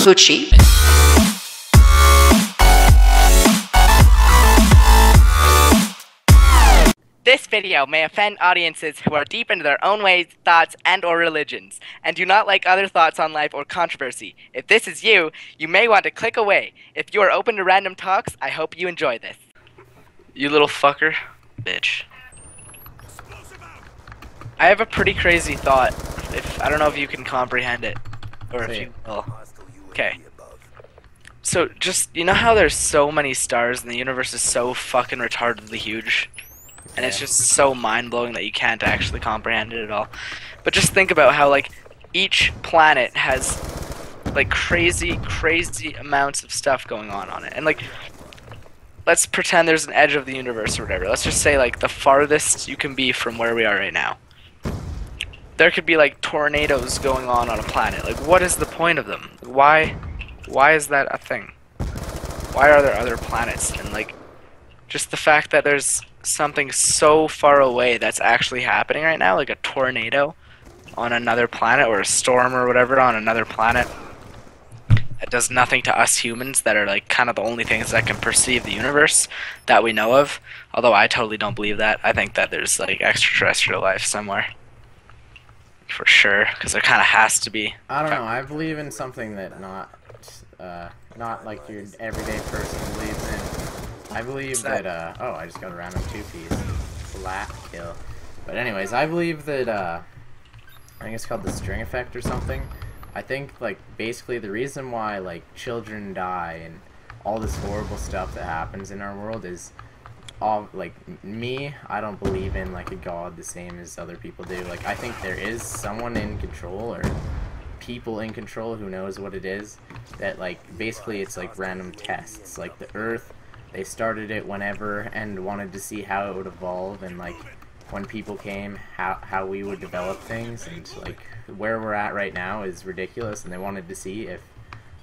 Hoochie. This video may offend audiences who are deep into their own ways, thoughts, and/or religions, and do not like other thoughts on life or controversy. If this is you, you may want to click away. If you are open to random talks, I hope you enjoy this. You little fucker. Bitch. I have a pretty crazy thought. I don't know if you can comprehend it. Or if you will. Okay. So, just, you know how there's so many stars and the universe is so fucking retardedly huge? And it's just so mind-blowing that you can't actually comprehend it at all. But just think about how, like, each planet has, like, crazy amounts of stuff going on it. And, like, let's pretend there's an edge of the universe or whatever. Let's just say, like, the farthest you can be from where we are right now. There could be, like, tornadoes going on a planet. Like, what is the point of them? Why is that a thing? Why are there other planets? And, like, just the fact that there's something so far away that's actually happening right now, like a tornado on another planet, or a storm or whatever on another planet, it does nothing to us humans that are like kind of the only things that can perceive the universe that we know of. Although I totally don't believe that. I think that there's like extraterrestrial life somewhere for sure, because there kind of has to be. I don't know, I believe in something that not like your everyday person believes in. I believe that, oh, I just got a random 2-piece. Flat kill. But anyways, I believe that, I think it's called the string effect or something. I think, like, basically the reason why, like, children die and all this horrible stuff that happens in our world is, all, like, me, I don't believe in, like, a god the same as other people do. Like, I think there is someone in control, or people in control who knows what it is, that, like, basically it's, like, random tests. Like, the Earth, they started it whenever and wanted to see how it would evolve, and like when people came, how we would develop things, and like where we're at right now is ridiculous, and they wanted to see if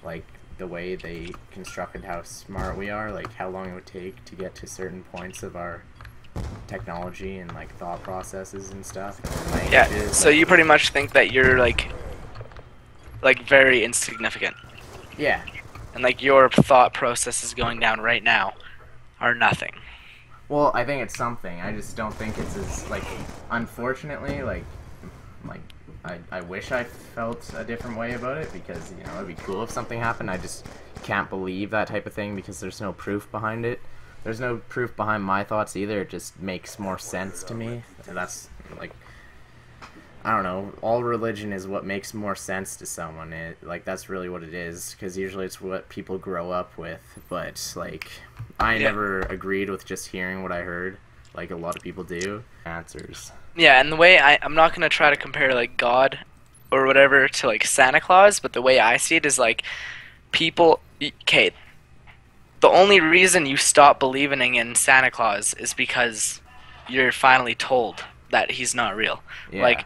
like the way they constructed how smart we are, like how long it would take to get to certain points of our technology and like thought processes and stuff. And yeah, so you pretty much think that you're like very insignificant. Yeah. And like your thought processes going down right now are nothing. Well, I think it's something. I just don't think it's as like. Unfortunately, like I wish I felt a different way about it, because you know it'd be cool if something happened. I just can't believe that type of thing because there's no proof behind it. There's no proof behind my thoughts either. It just makes more sense to me. And that's like. I don't know, all religion is what makes more sense to someone. Like, that's really what it is, because usually it's what people grow up with, but, like, I never agreed with just hearing what I heard, like a lot of people do. Answers. Yeah, and the way I'm not going to try to compare, like, God or whatever to, like, Santa Claus, but the way I see it is, like, people, okay, the only reason you stop believing in Santa Claus is because you're finally told that he's not real. Yeah. Like,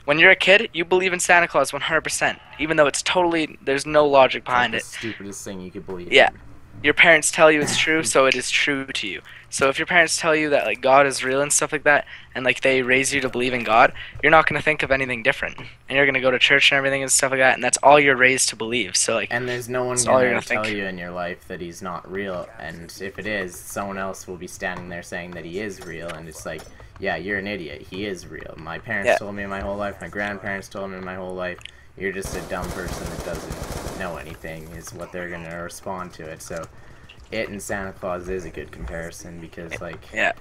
when you're a kid, you believe in Santa Claus 100%, even though it's totally, there's no logic behind it. It's the stupidest thing you could believe. Yeah. Your parents tell you it's true, so it is true to you. So if your parents tell you that, like, God is real and stuff like that, and, like, they raise you to believe in God, you're not going to think of anything different. And you're going to go to church and everything and stuff like that, and that's all you're raised to believe. So, like, and there's no one going to tell you in your life that he's not real, and if it is, someone else will be standing there saying that he is real, and it's like, yeah, you're an idiot. He is real. My parents told me my whole life. My grandparents told me my whole life. You're just a dumb person that doesn't know anything is what they're going to respond to it. So it and Santa Claus is a good comparison because, like... Yeah.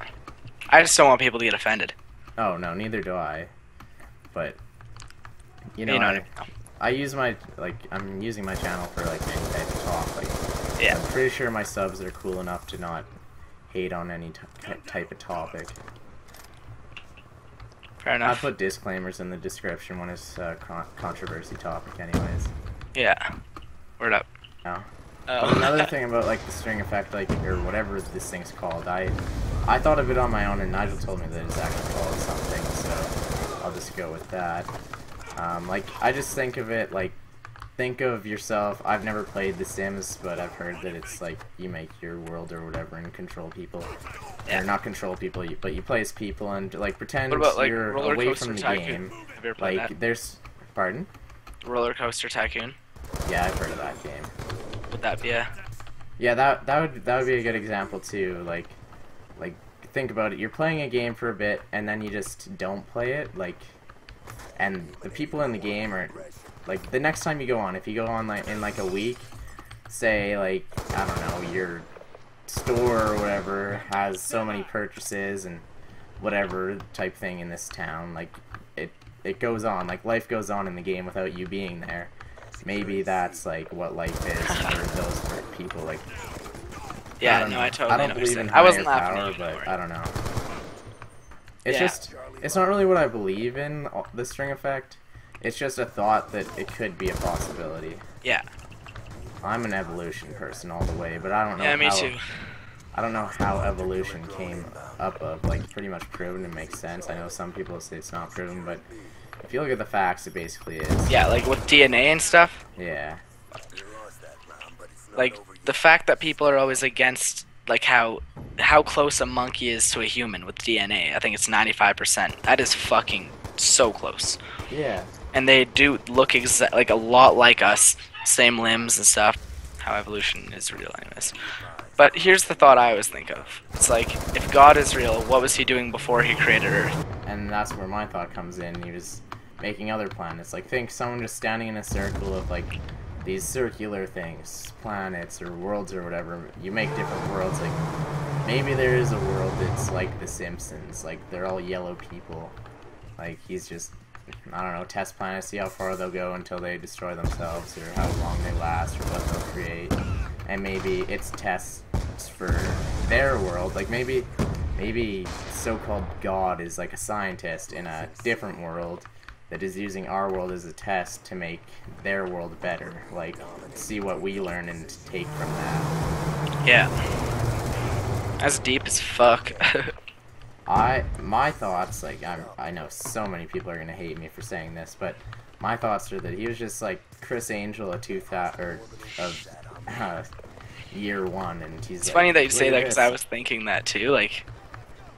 I just don't want people to get offended. Oh, no, neither do I. But, you know, I use my... Like, I'm using my channel for, like, any type of talk. Like, yeah. I'm pretty sure my subs are cool enough to not hate on any type of topic. Fair enough. I put disclaimers in the description when it's a controversy topic anyways. Yeah. Word up. Oh. But another thing about like the string effect, like, or whatever this thing's called, I thought of it on my own, and Nigel told me that it's actually called something, so I'll just go with that. Like, I just think of it like, think of yourself. I've never played The Sims, but I've heard that it's like you make your world or whatever and control people. Yeah. Or not control people, but you play as people and like pretend what about, like, you're Roller away Coaster from the Tycoon? game. Have you ever played Like that? there's, pardon? Roller Coaster Tycoon. Yeah, I've heard of that game. Would that be a... Yeah, that would be a good example too. Like think about it. You're playing a game for a bit, and then you just don't play it. Like, and the people in the game are like the next time you go on, if you go on like in like a week, say like I don't know, your store or whatever has so many purchases and whatever type thing in this town, like it goes on, like life goes on in the game without you being there. Maybe that's like what life is for those people. Like, yeah, no, I totally don't believe in understand. I higher wasn't laughing power, at you, but Lord. I don't know. It's Yeah. just, it's not really what I believe in, the string effect. It's just a thought that it could be a possibility. Yeah. I'm an evolution person all the way, but I don't know Yeah, me how, too. I don't know how evolution came up of, like, pretty much proven to make sense. I know some people say it's not proven, but if you look at the facts, it basically is. Yeah, like with DNA and stuff. Yeah. Like the fact that people are always against like how close a monkey is to a human with DNA. I think it's 95%. That is fucking so close. Yeah. And they do look like a lot like us, same limbs and stuff. How evolution is real, anyways. But here's the thought I always think of. It's like, if God is real, what was he doing before he created Earth? And that's where my thought comes in. He was making other planets. Like, think someone just standing in a circle of, like, these circular things, planets or worlds or whatever. You make different worlds. Like, maybe there is a world that's like The Simpsons. Like, they're all yellow people. Like, he's just, I don't know, test planets, see how far they'll go until they destroy themselves, or how long they last, or what they'll create. And maybe it's tests for their world. Like, maybe so-called God is like a scientist in a different world that is using our world as a test to make their world better. Like, see what we learn and take from that. Yeah. That's deep as fuck. My thoughts, like, I know so many people are gonna hate me for saying this, but my thoughts are that he was just like Chris Angel of year one, and he's. It's like, funny that you say "Look that at because this." I was thinking that too. Like,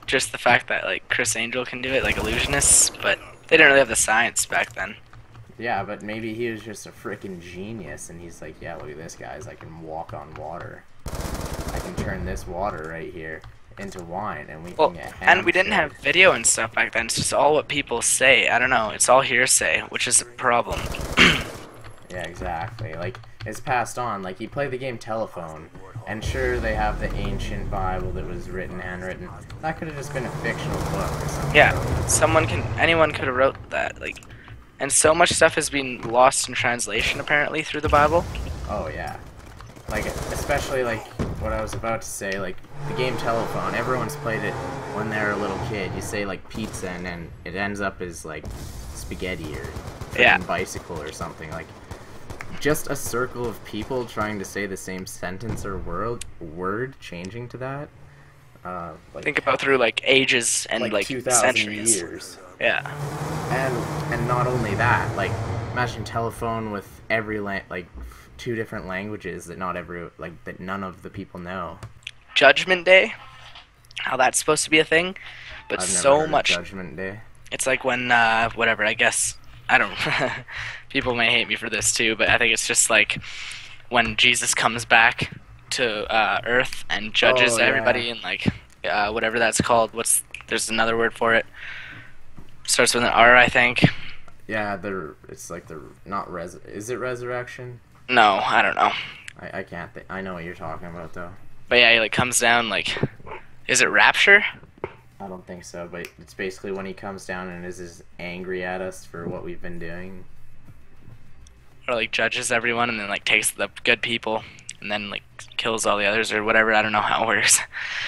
just the fact that like Chris Angel can do it, like illusionists, but they didn't really have the science back then. Yeah, but maybe he was just a freaking genius, and he's like, yeah, look at this, guys. I can walk on water. I can turn this water right here into wine, and we Well, can get and we didn't hammered. have video and stuff back then. It's just all what people say. I don't know. It's all hearsay, which is a problem. Yeah, exactly. Like, it's passed on. Like, you play the game Telephone, and sure, they have the ancient Bible that was written, handwritten. That could have just been a fictional book or something. Yeah, anyone could have wrote that. Like, and so much stuff has been lost in translation apparently through the Bible. Oh, yeah. Like, especially, like, what I was about to say, like, the game Telephone, everyone's played it when they're a little kid. You say, like, pizza, and then it ends up as, like, spaghetti or freaking bicycle or something. Like, just a circle of people trying to say the same sentence or word changing to that. Like, Think about through, like, ages and, like 2,000 centuries. years. Yeah. And not only that, like, imagine Telephone with every like 2 different languages that that none of the people know. Judgment Day, how that's supposed to be a thing, but I've never so heard of much. Judgment Day. It's like when whatever. I guess I don't. People may hate me for this too, but I think it's just like when Jesus comes back to Earth and judges everybody, and like whatever that's called. There's another word for it. Starts with an R, I think. Yeah, it's like is it resurrection? No, I don't know. I can't think. I know what you're talking about though. But yeah, he like comes down like, is it rapture? I don't think so, but it's basically when he comes down and is angry at us for what we've been doing. Or like judges everyone and then like takes the good people and then like kills all the others or whatever. I don't know how it works.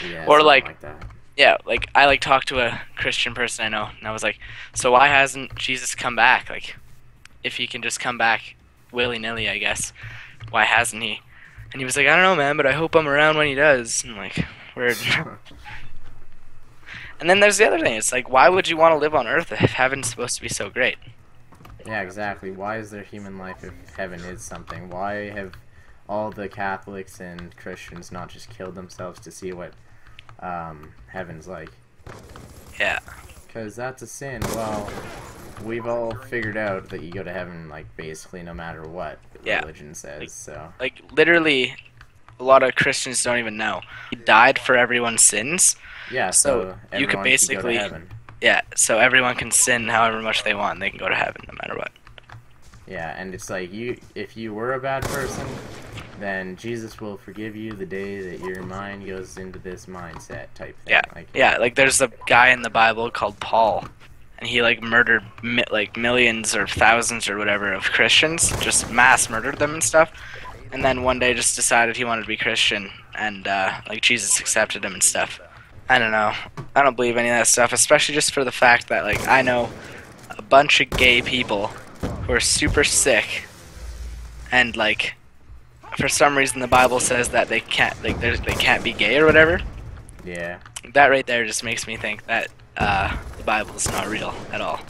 Yeah, or something like that. Yeah, like I like talked to a Christian person I know, and I was like, so why hasn't Jesus come back? Like, if he can just come back willy-nilly, I guess, why hasn't he? And he was like, I don't know, man, but I hope I'm around when he does. I'm like, weird. And then there's the other thing. It's like, why would you want to live on Earth if heaven's supposed to be so great? Yeah, exactly. Why is there human life if heaven is something? Why have all the Catholics and Christians not just killed themselves to see what heaven's like? Yeah. Because that's a sin. Well, we've all figured out that you go to heaven, like, basically no matter what religion says, so. Like, literally, a lot of Christians don't even know. He died for everyone's sins. Yeah, so you could everyone basically, can go to heaven. yeah, so everyone can sin however much they want, and they can go to heaven no matter what. Yeah, and it's like, if you were a bad person, then Jesus will forgive you the day that your mind goes into this mindset type thing. Yeah, like there's a guy in the Bible called Paul, and he like murdered like millions or thousands or whatever of Christians, just mass murdered them and stuff, and then one day just decided he wanted to be Christian, and like Jesus accepted him and stuff. I don't know. I don't believe any of that stuff, especially just for the fact that like I know a bunch of gay people who are super sick, and like for some reason the Bible says that they can't they can't be gay or whatever. Yeah. That right there just makes me think that the Bible is not real at all.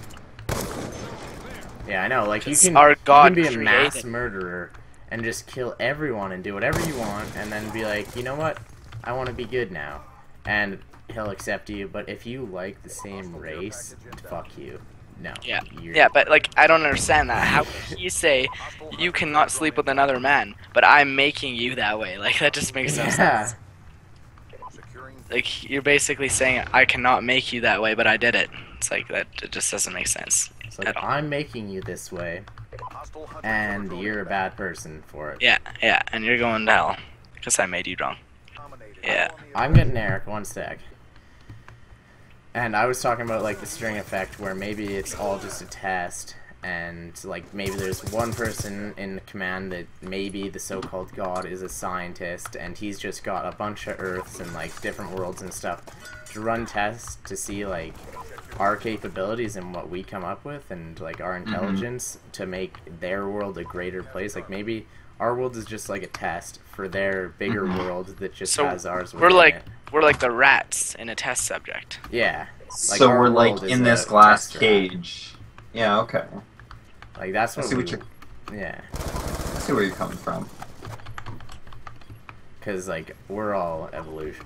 Yeah, I know. Like you can be a mass murderer and just kill everyone and do whatever you want, and then be like, you know what? I want to be good now, and he'll accept you. But if you like the same race, fuck you. No. Yeah. Yeah, but like I don't understand that. How can you say you cannot sleep with another man, but I'm making you that way? Like that just makes no sense. Like you're basically saying I cannot make you that way, but I did it. It's like that. It just doesn't make sense. It's like I'm making you this way, and you're a bad person for it. Yeah, yeah, and you're going to hell because I made you wrong. Yeah. I'm getting Eric. One sec. And I was talking about like the string effect, where maybe it's all just a test, and like maybe there's one person in the command that maybe the so-called God is a scientist, and he's just got a bunch of Earths and like different worlds and stuff to run tests to see like our capabilities and what we come up with, and like our intelligence to make their world a greater place. Like maybe our world is just like a test for their bigger world that just has ours. We're like the rats in a test subject. Yeah. Like so we're like in this glass cage. Yeah. Okay. Like that's what. Yeah. I see where you're coming from. Because like we're all evolution.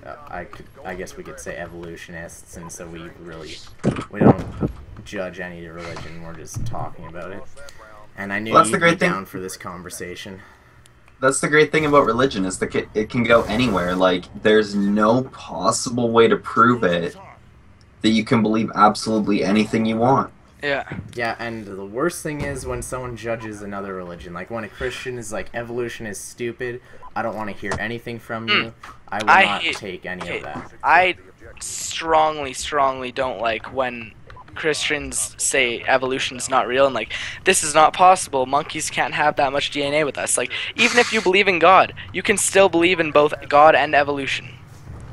I guess we could say evolutionists, and so we don't judge any religion. We're just talking about it. And I knew you'd be down for this conversation. That's the great thing about religion, is that it can go anywhere. Like, there's no possible way to prove it that you can believe absolutely anything you want. Yeah. Yeah, and the worst thing is when someone judges another religion. Like, when a Christian is like, evolution is stupid, I don't want to hear anything from you, I will not take any of that. I strongly don't like when Christians say evolution's not real and like this is not possible, monkeys can't have that much DNA with us. Like even if you believe in God, you can still believe in both God and evolution.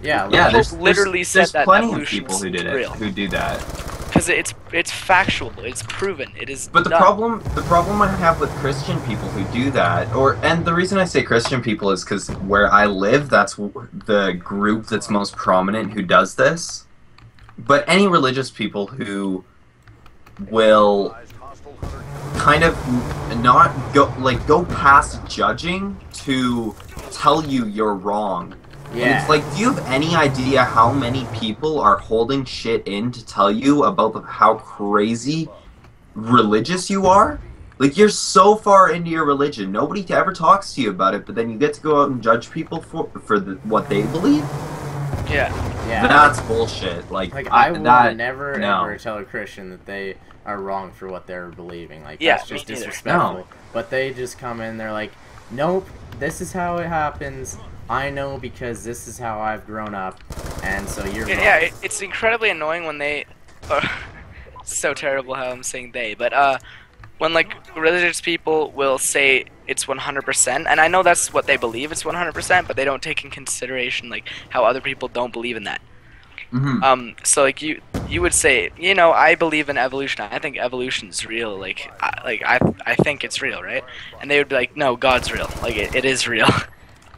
Yeah, there's literally said that plenty of people who did it, who do that. Because it's factual, it's proven, it is. But the problem I have with Christian people who do that, and the reason I say Christian people is because where I live, that's the group that's most prominent who does this. But any religious people who will kind of not go past judging to tell you you're wrong. Yeah. And it's like, do you have any idea how many people are holding shit in to tell you about how crazy religious you are? Like, you're so far into your religion, nobody ever talks to you about it, but then you get to go out and judge people for what they believe? Yeah. Yeah. That's bullshit. Like I would never ever tell a Christian that they are wrong for what they're believing. Like that's just disrespectful. No. But they just come in, they're like, nope, this is how it happens. I know because this is how I've grown up, and so you're wrong. Yeah, it's incredibly annoying when they. So terrible how I'm saying they, but when like religious people will say it's 100%, and I know that's what they believe, it's 100%, but they don't take in consideration like how other people don't believe in that. So like you would say, you know, I believe in evolution. I think evolution's real. Like I think it's real, right? And they would be like, no, God's real. Like it is real.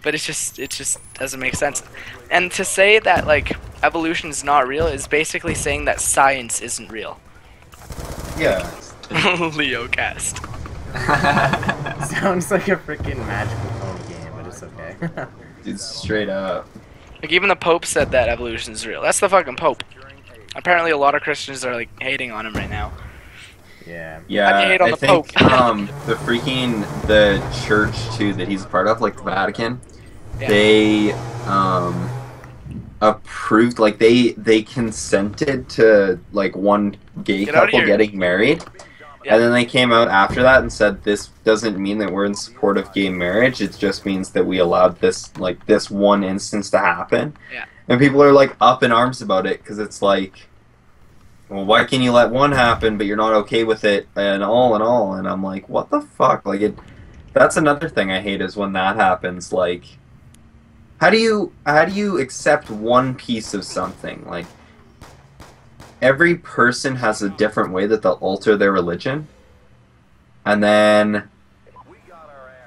But it just doesn't make sense. And to say that like evolution is not real is basically saying that science isn't real. Yeah. Leo cast. Sounds like a freaking magical phone game, but it's okay. Dude, straight up. Like even the Pope said that evolution is real. That's the fucking Pope. Apparently a lot of Christians are like hating on him right now. Yeah. Yeah, hate on I the think Pope. the church too that he's a part of, like the Vatican, Yeah. they approved, like they consented to like one gay Get out of couple here. getting married. Yeah. And then they came out after that and said this doesn't mean that we're in support of gay marriage. It just means that we allowed this one instance to happen. Yeah. And people are like up in arms about it because it's like, well, why can you let one happen but you're not okay with it and all? And I'm like, what the fuck? Like that's another thing I hate is when that happens. Like, how do you accept one piece of something? Like, every person has a different way that they'll alter their religion, and then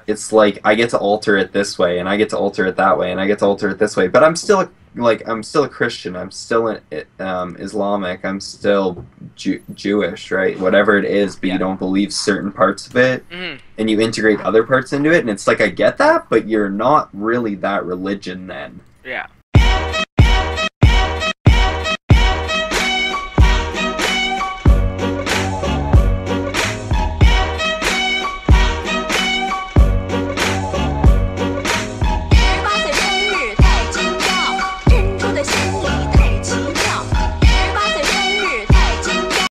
it's like I get to alter it this way, and I get to alter it that way, and I get to alter it this way. But I'm still a Christian. I'm still Islamic. I'm still Jewish, right? Whatever it is, but you don't believe certain parts of it, and you integrate other parts into it, and it's like I get that, but you're not really that religion then. Yeah.